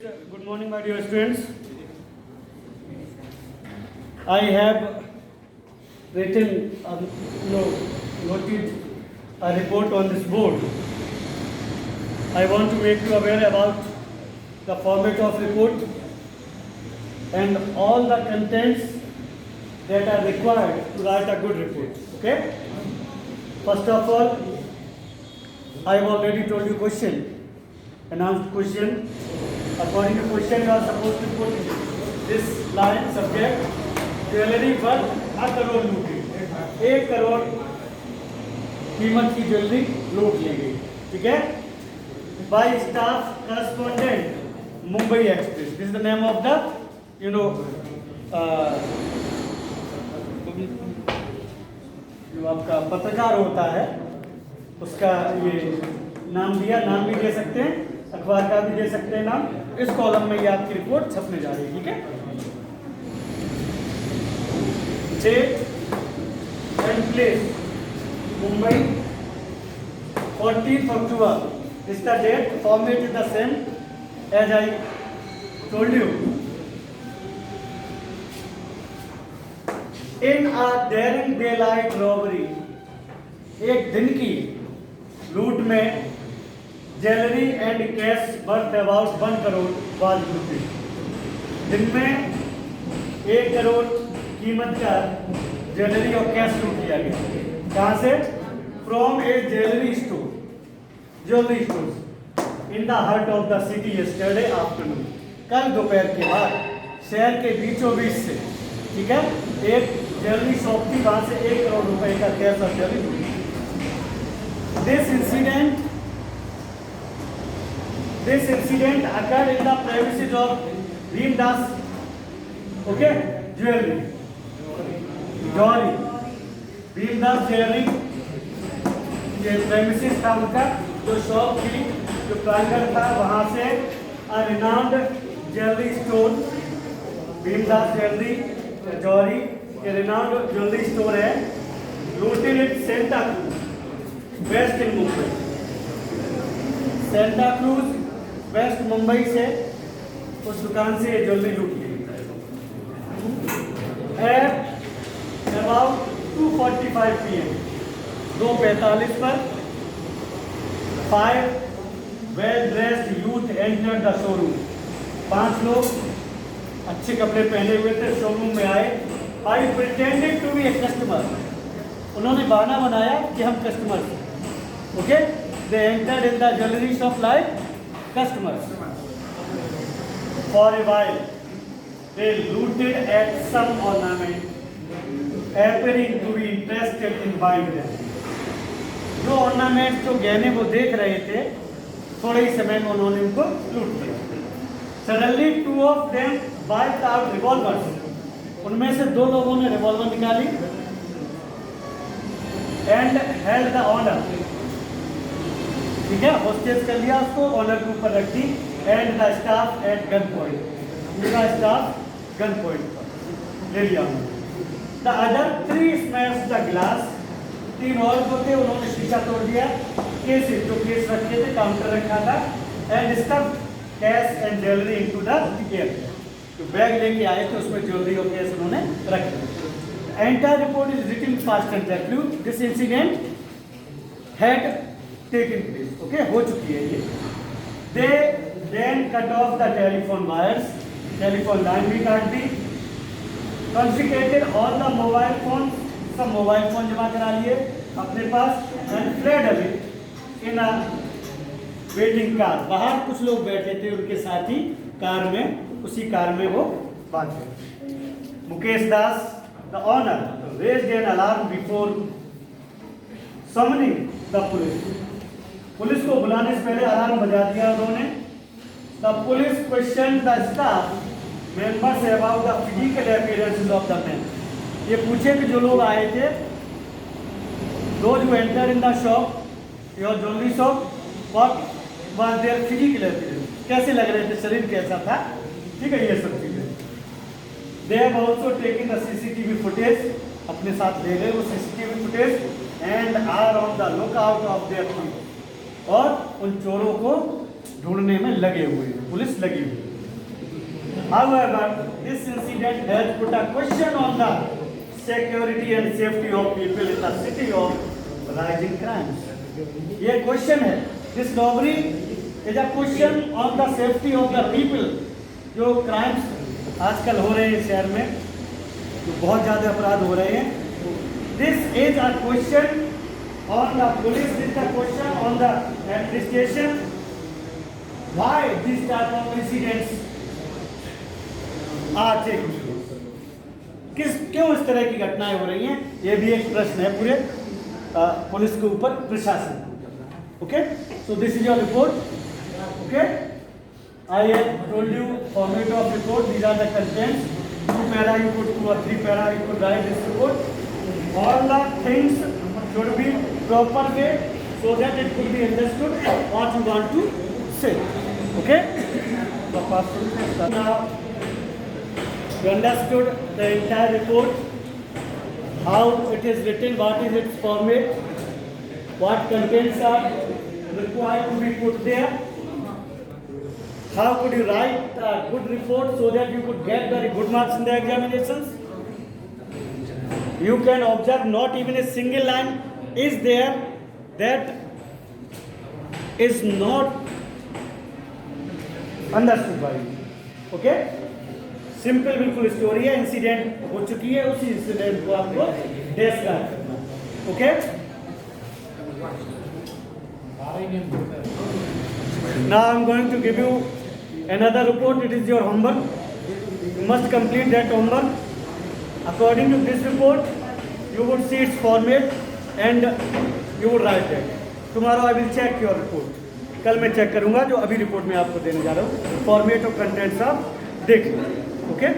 Good morning, my dear students. I have written, noted a report on this board. I want to make you aware about the format of report and all the contents that are required to write a good report. Okay? First of all, I have already told you question, announced question. According to question, you are supposed to put this line subject jewellery worth 1 crore लूटी, 1 करोड़ कीमत की jewellery लूट ली गई. ठीक है? Bye staff correspondent Mumbai express. This is the name of the जो आपका पत्रकार होता है उसका ये नाम दिया. नाम भी दे सकते हैं, अखबार का भी दे सकते हैं नाम. इस कॉलम में ये आपकी रिपोर्ट छपने जा रही है. ठीक है? Date and place Mumbai 14th October is the date. Format is the same as I told you. In a daring daylight robbery, एक दिन की लूट में jewellery and cash worth about 1 crore was looted. दिन में 1 करोड़ कीमत का ज्वेलरी और कैश लूट लिया गया. कहाँ से? From A jewellery store, jewellery store in the heart of the city yesterday afternoon. कल दोपहर के बाद शहर के बीचों बीच से, ठीक है, एक ज्वेलरी शॉप थी, वहां से 1 करोड़ रुपए का कैश और ज्वेलरी लूटी. This incident occurred in the premises of Bhimdas, okay, jewelry, Bhimdas jewelry, ये premises था उनका, जो शॉप थी, जो प्रांगण था, वहाँ से a renowned jewelry store, Bhimdas jewelry, जौहरी, ये renowned jewelry store है, looted at Santa Cruz, West in Mumbai. Santa Cruz west Mumbai से उस दुकान से ज्वेलरी लूट ली. एट अबाउट 2:45 PM, 2:45 पर 5 well dressed youth entered the showroom. 5 लोग अच्छे कपड़े पहने हुए थे, शोरूम में आए. I pretended to be a customer. उन्होंने बहाना बनाया कि हम कस्टमर हैं. Okay? They entered in the jewelry shop like customers. For a while, they looted at some ornament, appearing to be interested in buying them. जो ornament, जो गहने वो देख रहे थे, थोड़े ही समय में उन्होंने उनको लूट लिया. Suddenly, 2 of them wiped out revolvers. उनमें से 2 लोगों ने रिवॉल्वर निकाली and held the owner. ठीक है, होस्टेज कर लिया उसको, ऑनर के ऊपर रख दी. And the staff at gun point, पूरा स्टाफ गन पॉइंट पर ले लिया उन्होंने. The other 3 smash the glass. 3 और जो थे उन्होंने शीशा तोड़ दिया. केसेस, जो केस रखे थे, काउंटर रखा था. And stuff cash and jewellery into the air. जो बैग लेके आए थे उसमें ज्वेलरी और कैश उन्होंने रख दिया. Entire report is written fast and that this incident had taken place. Okay, हो चुकी है ये. They then cut off the telephone wires, telephone line भी काट दी. Confiscated all the mobile phones, सब मोबाइल फोन जमा करा लिए अपने पास. and fled away in a waiting car. बाहर कुछ लोग बैठे थे उनके साथ ही कार में, उसी कार में वो भाग गए. मुकेश दास, the owner, raised an alarm before summoning the police. Police को बुलाने से पहले अलार्म बजा दिया उन्होंने. The police question the staff members about the physical appearance of the man. ये पूछे कि जो लोग आए थे, those who entered in the shop, your jewelry shop, what was their physical appearance, कैसे लग रहे थे, शरीर कैसा था. ठीक है, ये सब चीजें. They have also taken the CCTV footage, अपने साथ ले गए वो CCTV footage and are on the lookout of their thieves. और उन चोरों को ढूंढने में लगे हुए हैं, पुलिस लगी हुई है. However, this incident has put a question on the security and safety of people in the city of rising crimes. ये क्वेश्चन है, this robbery is a question on the safety of the people. जो crimes आजकल हो रहे हैं शहर में, तो बहुत ज़्यादा अपराध हो रहे हैं. This is a question on the police, this is a question on the administration. Why this type of incidents are taking? क्यों इस तरह की घटनाएं हो रही हैं? ये भी एक प्रश्न है पूरे पुलिस के ऊपर, प्रशासन. Okay, so this is your report. Okay, I have told you format of report. These are the contents. 2 para you could, 2 or 3 para you could write this report. All the things should be proper way so that it could be understood what you want to say. Okay? Now you understood the entire report, how it is written, what is its format, what contents are required to be put there. How could you write a good report so that you could get very good marks in the examinations? You can observe not even a single line is there that is not understood by you. Okay? Simple बिल्कुल story है, incident हो चुकी है, उसी incident को आपको describe करना. Okay? Now I am going to give you another report. It is your homework. You must complete that homework. According to this report, you would see its format and you would write that. Tomorrow I will check your report. कल मैं check करूंगा जो अभी report में आपको देने जा रहा हूँ. फॉर्मेट और कंटेंट्स आप देख लो. ओके?